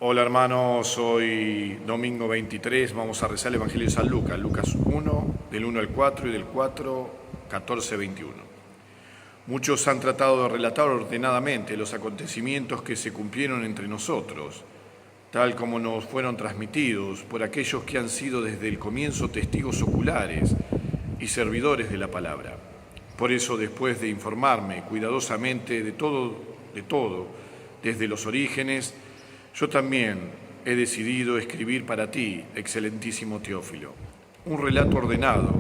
Hola hermanos, hoy domingo 23 vamos a rezar el Evangelio de San Lucas, Lucas 1, del 1 al 4 y del 4, 14, 21. Muchos han tratado de relatar ordenadamente los acontecimientos que se cumplieron entre nosotros, tal como nos fueron transmitidos por aquellos que han sido desde el comienzo testigos oculares y servidores de la palabra. Por eso, después de informarme cuidadosamente de todo, desde los orígenes, yo también he decidido escribir para ti, excelentísimo Teófilo, un relato ordenado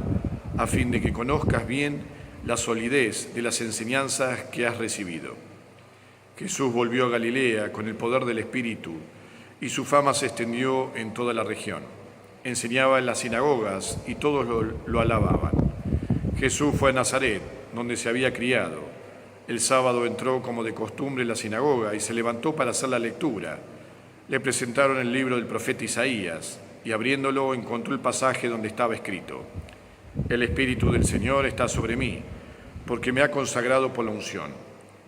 a fin de que conozcas bien la solidez de las enseñanzas que has recibido. Jesús volvió a Galilea con el poder del Espíritu y su fama se extendió en toda la región. Enseñaba en las sinagogas y todos lo alababan. Jesús fue a Nazaret, donde se había criado. El sábado entró como de costumbre en la sinagoga y se levantó para hacer la lectura. Le presentaron el libro del profeta Isaías y abriéndolo encontró el pasaje donde estaba escrito: El Espíritu del Señor está sobre mí, porque me ha consagrado por la unción.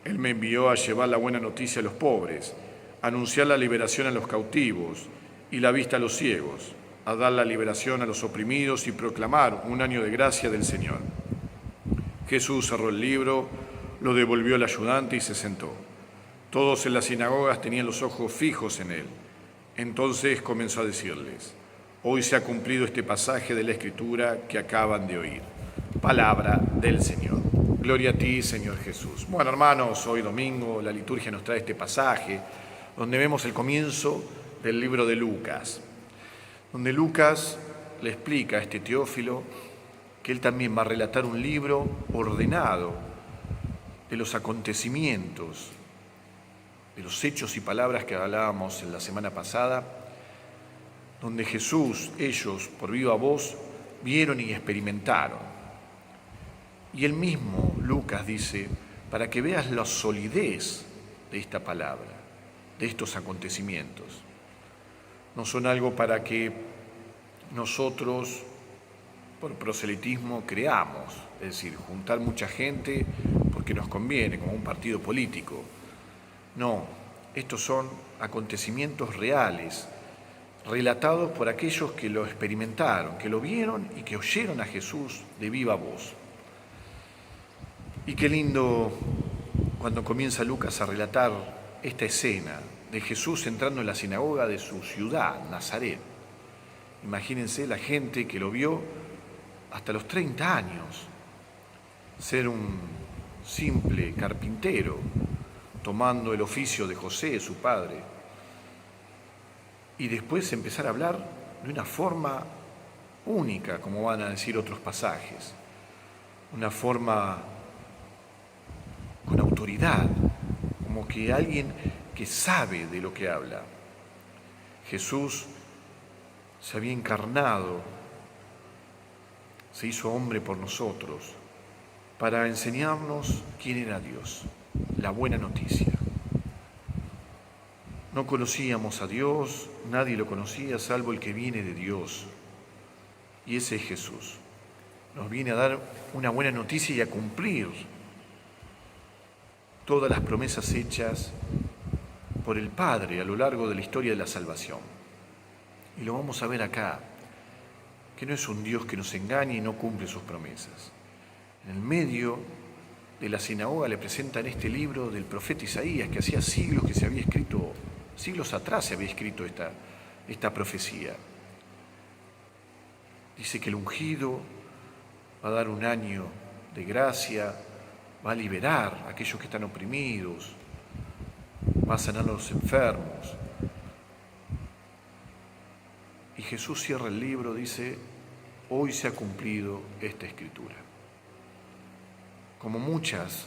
Él me envió a llevar la buena noticia a los pobres, a anunciar la liberación a los cautivos y la vista a los ciegos, a dar la liberación a los oprimidos y proclamar un año de gracia del Señor. Jesús cerró el libro, lo devolvió al ayudante y se sentó. Todos en las sinagogas tenían los ojos fijos en él. Entonces comenzó a decirles: hoy se ha cumplido este pasaje de la Escritura que acaban de oír. Palabra del Señor. Gloria a ti, Señor Jesús. Bueno, hermanos, hoy domingo la liturgia nos trae este pasaje donde vemos el comienzo del libro de Lucas, donde Lucas le explica a este Teófilo que él también va a relatar un libro ordenado de los acontecimientos, de los hechos y palabras que hablábamos en la semana pasada, donde Jesús, ellos, por viva voz, vieron y experimentaron. Y él mismo, Lucas, dice, para que veas la solidez de esta palabra, de estos acontecimientos. No son algo para que nosotros, por proselitismo, creamos, es decir, juntar mucha gente porque nos conviene, como un partido político. No, estos son acontecimientos reales, relatados por aquellos que lo experimentaron, que lo vieron y que oyeron a Jesús de viva voz. Y qué lindo cuando comienza Lucas a relatar esta escena de Jesús entrando en la sinagoga de su ciudad, Nazaret. Imagínense la gente que lo vio hasta los 30 años, ser un simple carpintero, tomando el oficio de José, su padre, y después empezar a hablar de una forma única, como van a decir otros pasajes, una forma con autoridad, como que alguien que sabe de lo que habla. Jesús se había encarnado, se hizo hombre por nosotros, para enseñarnos quién era Dios, la buena noticia. No conocíamos a Dios, nadie lo conocía salvo el que viene de Dios, y ese es Jesús. Nos viene a dar una buena noticia y a cumplir todas las promesas hechas por el Padre a lo largo de la historia de la salvación. Y lo vamos a ver acá, que no es un Dios que nos engañe y no cumple sus promesas. En el medio de la sinagoga le presentan este libro del profeta Isaías, que hacía siglos que se había escrito, siglos atrás se había escrito esta profecía. Dice que el ungido va a dar un año de gracia, va a liberar a aquellos que están oprimidos, va a sanar a los enfermos. Y Jesús cierra el libro, dice: hoy se ha cumplido esta escritura. Como muchas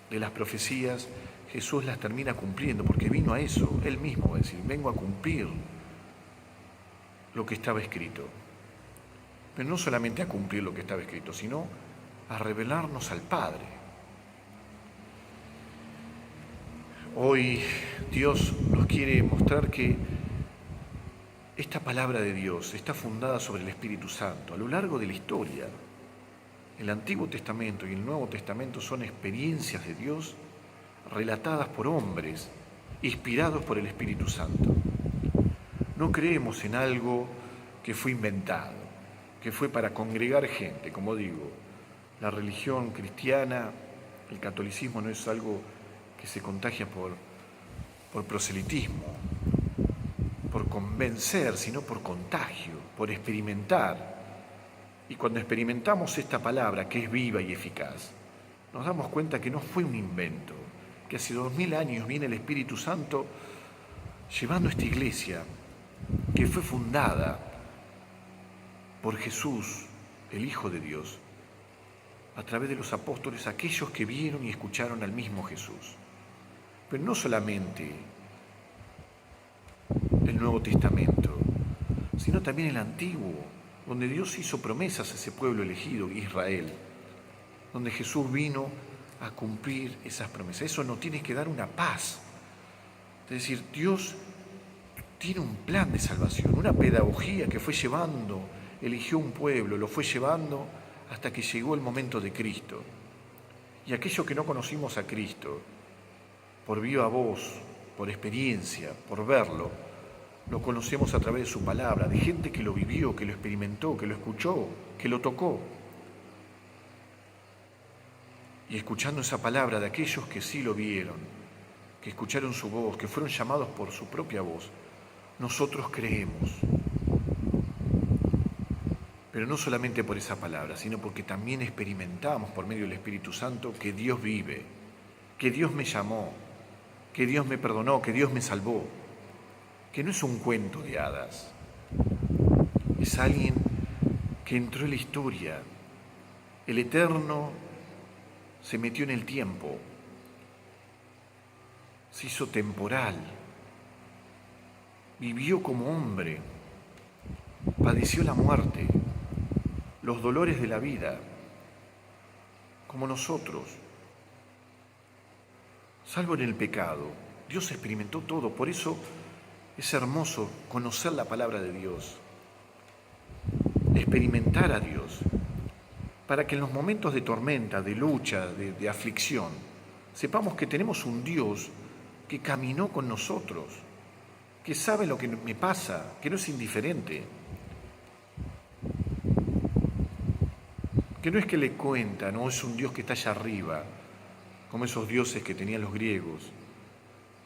de las profecías, Jesús las termina cumpliendo, porque vino a eso, Él mismo va a decir: vengo a cumplir lo que estaba escrito. Pero no solamente a cumplir lo que estaba escrito, sino a revelarnos al Padre. Hoy Dios nos quiere mostrar que esta palabra de Dios está fundada sobre el Espíritu Santo. A lo largo de la historia, el Antiguo Testamento y el Nuevo Testamento son experiencias de Dios relatadas por hombres, inspirados por el Espíritu Santo. No creemos en algo que fue inventado, que fue para congregar gente. Como digo, la religión cristiana, el catolicismo no es algo que se contagia por proselitismo, por convencer, sino por contagio, por experimentar. Y cuando experimentamos esta palabra, que es viva y eficaz, nos damos cuenta que no fue un invento, que hace 2000 años viene el Espíritu Santo llevando esta iglesia, que fue fundada por Jesús, el Hijo de Dios, a través de los apóstoles, aquellos que vieron y escucharon al mismo Jesús. Pero no solamente el Nuevo Testamento, sino también el Antiguo, donde Dios hizo promesas a ese pueblo elegido, Israel, donde Jesús vino a cumplir esas promesas. Eso nos tiene que dar una paz. Es decir, Dios tiene un plan de salvación, una pedagogía que fue llevando, eligió un pueblo, lo fue llevando hasta que llegó el momento de Cristo. Y aquellos que no conocimos a Cristo, por viva voz, por experiencia, por verlo, lo conocemos a través de su palabra, de gente que lo vivió, que lo experimentó, que lo escuchó, que lo tocó. Y escuchando esa palabra de aquellos que sí lo vieron, que escucharon su voz, que fueron llamados por su propia voz, nosotros creemos. Pero no solamente por esa palabra, sino porque también experimentamos por medio del Espíritu Santo que Dios vive, que Dios me llamó, que Dios me perdonó, que Dios me salvó, que no es un cuento de hadas, es alguien que entró en la historia, el Eterno se metió en el tiempo, se hizo temporal, vivió como hombre, padeció la muerte, los dolores de la vida, como nosotros, salvo en el pecado. Dios experimentó todo, por eso es hermoso conocer la palabra de Dios, experimentar a Dios, para que en los momentos de tormenta, de lucha, de aflicción, sepamos que tenemos un Dios que caminó con nosotros, que sabe lo que me pasa, que no es indiferente, que no es que le cuenta, no es un Dios que está allá arriba, como esos dioses que tenían los griegos,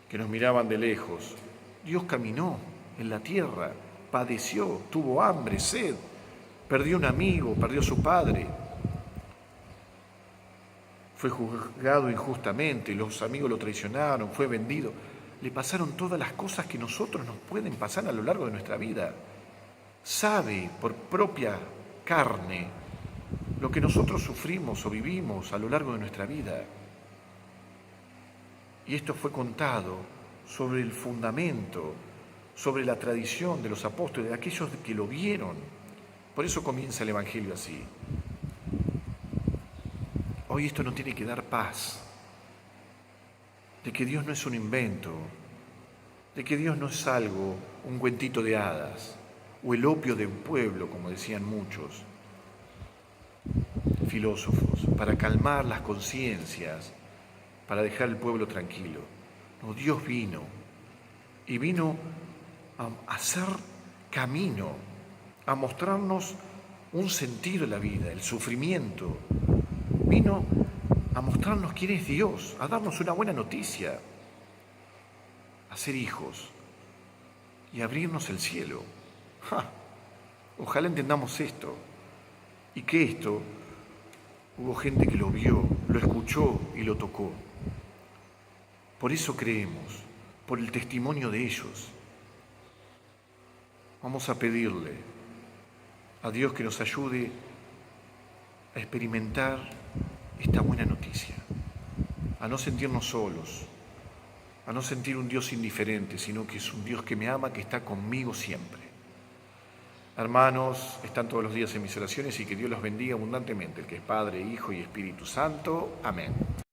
que nos miraban de lejos. Dios caminó en la tierra, padeció, tuvo hambre, sed, perdió un amigo, perdió a su padre, fue juzgado injustamente, los amigos lo traicionaron, fue vendido. Le pasaron todas las cosas que nosotros nos pueden pasar a lo largo de nuestra vida. Sabe por propia carne lo que nosotros sufrimos o vivimos a lo largo de nuestra vida. Y esto fue contado sobre el fundamento, sobre la tradición de los apóstoles, de aquellos que lo vieron. Por eso comienza el Evangelio así. Hoy esto nos tiene que dar paz, de que Dios no es un invento, de que Dios no es algo, un cuentito de hadas, o el opio de un pueblo, como decían muchos filósofos, para calmar las conciencias, para dejar el pueblo tranquilo. No, Dios vino, y vino a hacer camino, a mostrarnos un sentido de la vida, el sufrimiento. Vino a mostrarnos quién es Dios, a darnos una buena noticia, a ser hijos y abrirnos el cielo. Ojalá entendamos esto, y que esto hubo gente que lo vio, lo escuchó y lo tocó. Por eso creemos, por el testimonio de ellos. Vamos a pedirle a Dios que nos ayude a experimentar esta buena noticia, a no sentirnos solos, a no sentir un Dios indiferente, sino que es un Dios que me ama, que está conmigo siempre. Hermanos, están todos los días en mis oraciones y que Dios los bendiga abundantemente, el que es Padre, Hijo y Espíritu Santo. Amén.